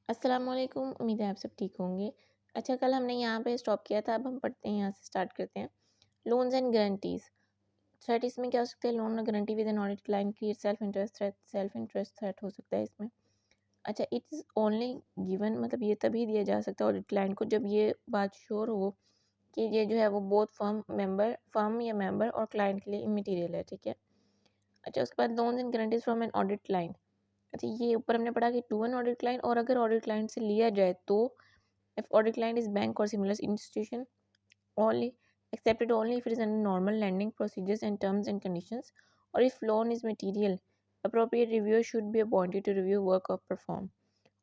अस्सलामुअलैकुम, उम्मीद है आप सब ठीक होंगे। अच्छा, कल हमने यहाँ पे स्टॉप किया था, अब हम पढ़ते हैं, यहाँ से स्टार्ट करते हैं। लोन्स एंड गारंटीज थ्रेट, इसमें क्या हो सकता है? लोन और guarantee with an audit client create self interest threat हो सकता है इसमें। अच्छा, इट इज़ ओनली गिवन, मतलब ये तभी दिया जा सकता है ऑडिट क्लाइंट को जब ये बात श्योर हो कि ये जो है वो बोथ फर्म या मेंबर और क्लाइंट के लिए इमटेरियल है, ठीक है। अच्छा, उसके बाद loans and guarantees from N audit client. अच्छा, ये ऊपर हमने पढ़ा कि टू एन ऑडिट क्लाइंट, और अगर ऑडिट क्लाइंट से लिया जाए तो if audit client is bank or similar institution, only accepted only if it is under normal lending procedures and terms and conditions, or if loan is material, appropriate reviewer should be appointed to review work or perform.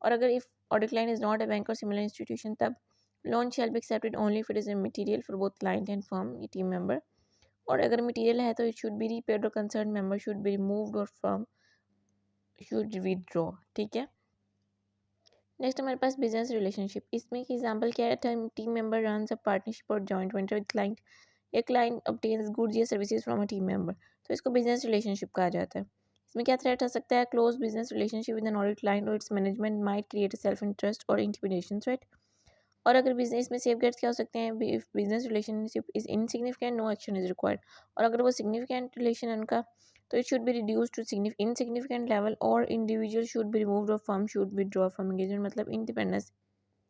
और अगर if audit client is not a bank or similar institution, तब loan shall be accepted only if it is a material for both client and firm team member. और अगर material है तो it should be repaid or concerned member should be removed or firm should withdraw, ठीक है। Next हमारे पास business relationship, इसमें की example क्या है? Team member runs a partnership और joint venture with client. A client obtains goods या services from a team member, तो इसको बिजनेस रिलेशनशिप कहा जाता है। इसमें क्या थ्रेट आ सकता है? Close business relationship with an audit client और its management might create a self interest और इंटिमिडेशन थ्रेट। और अगर बिजनेस में सेफगार्ड्स क्या हो सकते हैं? If business relationship is insignificant, no action is required. और अगर वो सिग्निफिकेंट रिलेशन है उनका, तो it should be reduce to insignificant level, और इंडिविजुअल शुड बी रिमूव्ड और firm should withdraw from engagement, मतलब independence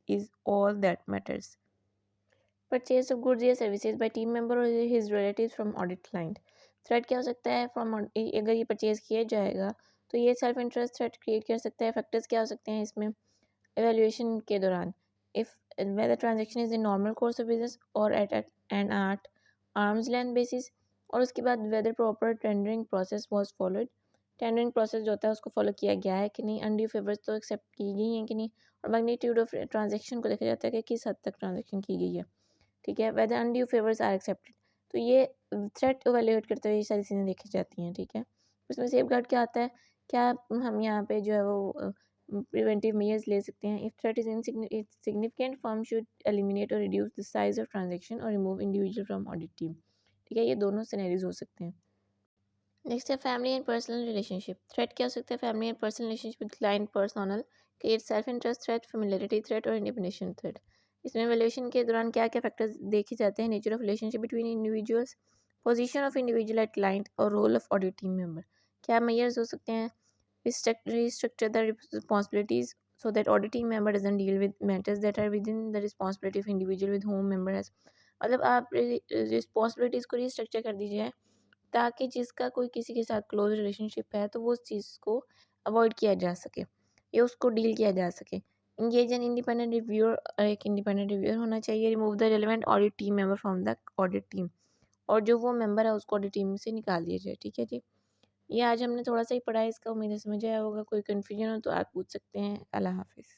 is all that matters. Purchase of goods या services by team member or his relatives from audit client. Threat क्या हो सकता है? अगर ये परचेज किया जाएगा तो ये सेल्फ इंटरेस्ट थ्रेट क्रिएट कर सकता है। फैक्टर्स क्या हो सकते हैं इसमें? एवेल्यूएशन के दौरान, if whether transaction is in normal course of business और एट आर्म्स लेंथ बेसिस। और उसके बाद whether proper tendering process was followed, tendering process जो होता है उसको फॉलो किया गया है कि नहीं, अनड्यू फेवर्स तो एक्सेप्ट की गई हैं कि नहीं, और मैग्नीट्यूड ऑफ ट्रांजेक्शन को देखा जाता है कि किस हद तक ट्रांजेक्शन की गई है, ठीक है। Whether undue favours are accepted, तो ये थ्रेट इवेल्युएट करते हुए ये सारी चीज़ें देखी जाती हैं, ठीक है। उसमें सेफगार्ड क्या आता है? क्या हम यहाँ पे जो है वो प्रिवेंटिव मेजर्स ले सकते हैं? If threat is significant, firm should eliminate और reduce the size of transaction और remove individual from audit team, ठीक है। ये दोनों सिनेरियोज हो सकते हैं। नेक्स्ट है family and personal relationship. Threat क्या हो सकता है? Family and personal relationship with client personal create self interest threat, familiarity threat और इंडिपेंडेंस थ्रेट। इसमें वैल्यूएशन के दौरान क्या क्या फैक्टर्स देखे जाते हैं? Nature of relationship between individuals, position of individual at client और role of audit team member. क्या मेजर्स हो सकते हैं? restructure the responsibilities so that auditing member doesn't deal with matters that are within the responsibility of individual with whom member has, मतलब आप responsibilities को restructure कर दीजिए ताकि जिसका कोई किसी के साथ क्लोज रिलेशनशिप है तो वो उस चीज़ को अवॉइड किया जा सके या उसको डील किया जा सके। इंगेज एन इंडिपेंडेंट रिव्यूअर, एक इंडिपेंडेंट रिव्यूअर होना चाहिए। Remove the relevant audit team member from the audit team, और जो वो मेंबर है उसको ऑडिट टीम से निकाल दिया जाए, ठीक है जी। ये आज हमने थोड़ा सा ही पढ़ा है, इसका उम्मीद है समझ आया होगा। कोई कन्फ्यूजन हो तो आप पूछ सकते हैं। अल्लाह हाफिज़।